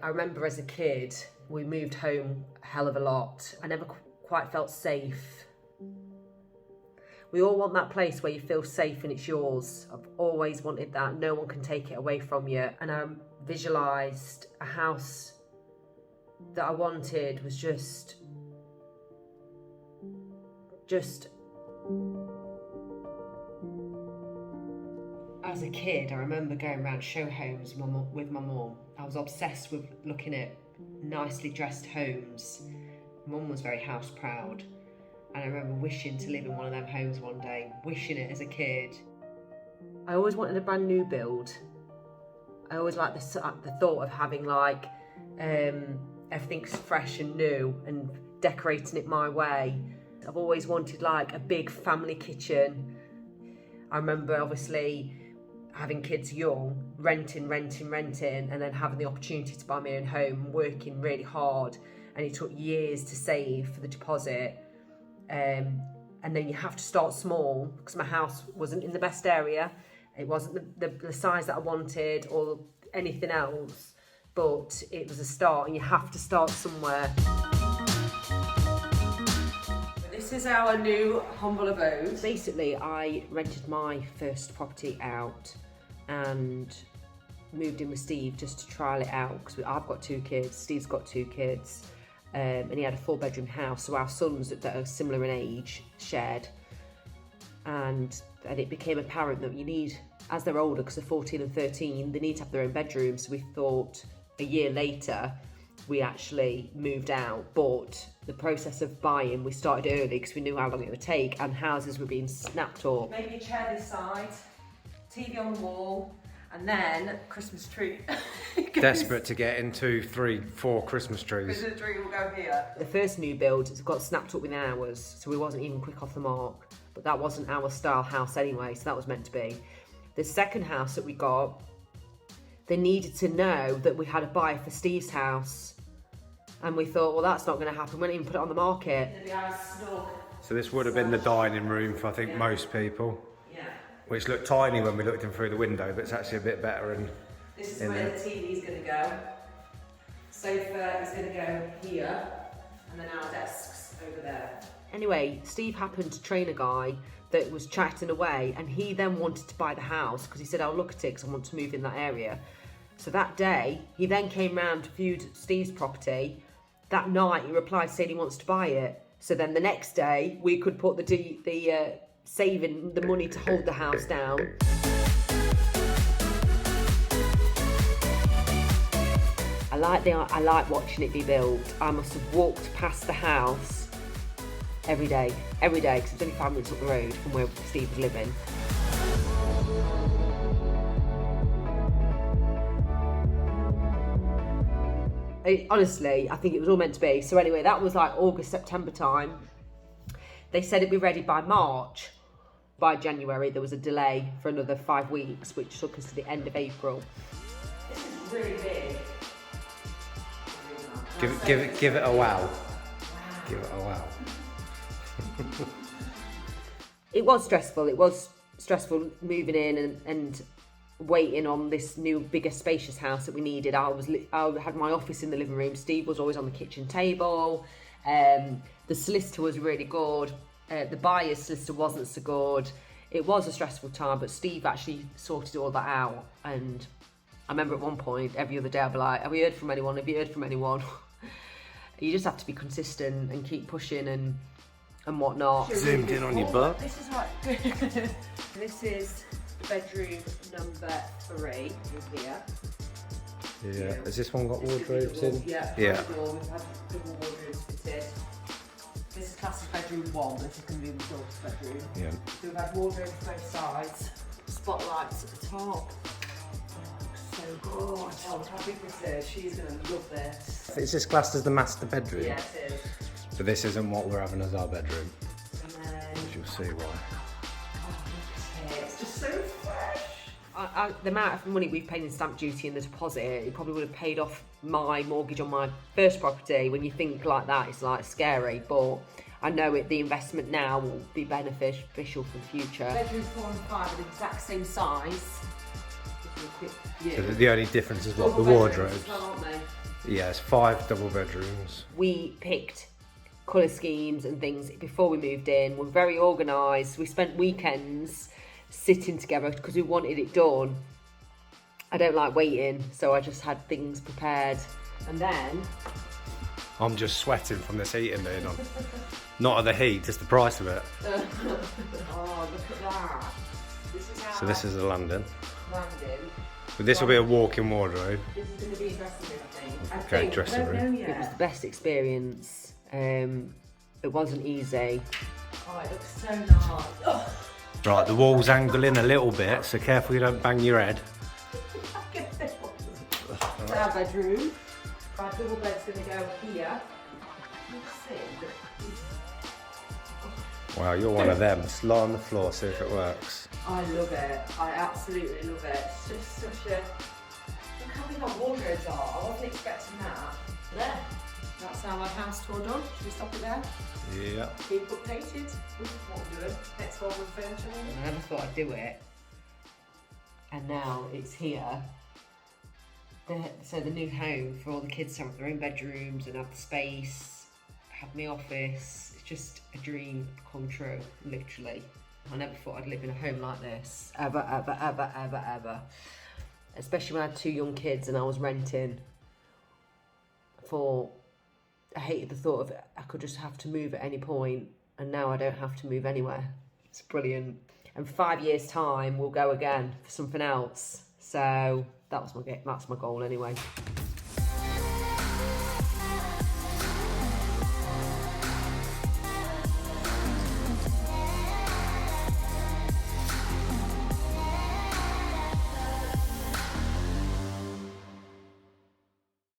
I remember as a kid, we moved home a hell of a lot. I never quite felt safe. We all want that place where you feel safe and it's yours. I've always wanted that. No one can take it away from you. And I visualised a house that I wanted was just as a kid, I remember going around show homes with my mum. I was obsessed with looking at nicely dressed homes. Mum was very house proud, and I remember wishing to live in one of them homes one day, wishing it as a kid. I always wanted a brand new build. I always liked the thought of having like everything's fresh and new and decorating it my way. I've always wanted like a big family kitchen. I remember obviously having kids young, renting, and then having the opportunity to buy my own home and working really hard. And it took years to save for the deposit. And then you have to start small because my house wasn't in the best area. It wasn't the size that I wanted or anything else, but it was a start and you have to start somewhere. This is our new humble abode. Basically, I rented my first property out and moved in with Steve just to trial it out because I've got 2 kids, Steve's got 2 kids, and he had a 4-bedroom house, so our sons that are similar in age shared. And it became apparent that you need, as they're older, because they're 14 and 13, they need to have their own bedroom. So we thought a year later, we actually moved out, but the process of buying, we started early because we knew how long it would take and houses were being snapped up. Maybe a chair this side, TV on the wall, and then Christmas tree. Desperate to get into 3, 4 Christmas trees. Christmas tree will go here. The first new build got snapped up within hours, so we wasn't even quick off the mark, but that wasn't our style house anyway, so that was meant to be. The second house that we got, they needed to know that we had a buyer for Steve's house. And we thought, well, that's not going to happen. We didn't even put it on the market. So this would have been the dining room for, I think, most people. Yeah. Which looked tiny when we looked in through the window, but it's actually a bit better. And this is where the TV is going to go. Sofa is going to go here, and then our desks over there. Anyway, Steve happened to train a guy that was chatting away, and he then wanted to buy the house because he said, I'll look at it because I want to move in that area. So that day, he then came round, viewed Steve's property. That night, he replied saying he wants to buy it. So then the next day, we could put the saving the money to hold the house down. I like watching it be built. I must have walked past the house every day, because it's only 5 minutes up the road from where Steve was living. Honestly, I think it was all meant to be. So anyway, that was like August, September time. They said it'd be ready by March. By January, there was a delay for another 5 weeks, which took us to the end of April. This is really big. Give it a wow. Give it a wow. It was stressful. It was stressful moving in and waiting on this new, bigger, spacious house that we needed. I had my office in the living room. Steve was always on the kitchen table. The solicitor was really good. The buyer's solicitor wasn't so good. It was a stressful time, but Steve actually sorted all that out. And I remember at one point, every other day, I'd be like, have you heard from anyone? Have you heard from anyone? You just have to be consistent and keep pushing and whatnot. Zoomed in on your butt. This is right. This is bedroom number 3 in here. Yeah. Has this one got wardrobes in? Yeah. Yeah. We've had double wardrobes fitted. This is classed as bedroom 1. This is going to be the daughter's bedroom. Yeah. So we've had wardrobes both sides. Spotlights at the top. So good. Oh, look how big this is. She's going to love this. Is this classed as the master bedroom? Yeah, it is. So this isn't what we're having as our bedroom. And then, As you'll see why. it's just so fresh. The amount of money we've paid in stamp duty and the deposit, it probably would have paid off my mortgage on my first property. When you think like that, it's like scary, but I know the investment now will be beneficial for the future. Bedrooms 4 and 5 are the exact same size. So the only difference is what? The wardrobes. Well, aren't they? Yeah, it's 5 double bedrooms. We picked colour schemes and things before we moved in. We're very organised. We spent weekends sitting together because we wanted it done. I don't like waiting, so I just had things prepared. And then... I'm just sweating from this heating being on. Not at the heat, just the price of it. Oh, look at that. So this is the landing. Landing. But this will be a walk-in wardrobe. This is going to be a dressing room, I think. Okay, dressing room. It was the best experience. It wasn't easy. Oh, it looks so nice. Oh. Right, the wall's angling a little bit, so careful you don't bang your head. Our bedroom. Our double bed's going to go here. Let's see. Wow, you're one of them. Just lie on the floor, see if it works. I love it. I absolutely love it. It's just such a... Look how big our wardrobes are. I wasn't expecting that. There. That's our house tour done. Should we stop it there? Yeah. Keep updated with what we're doing. Next one with furniture. I never thought I'd do it. And now it's here. So the new home for all the kids to have their own bedrooms and have the space, have my office. It's just a dream come true, literally. I never thought I'd live in a home like this, ever, ever, ever, ever, ever. Especially when I had 2 young kids and I was renting. I hated the thought of I could just have to move at any point, and now I don't have to move anywhere. It's brilliant. And 5 years' time, we'll go again for something else. So that's my goal anyway.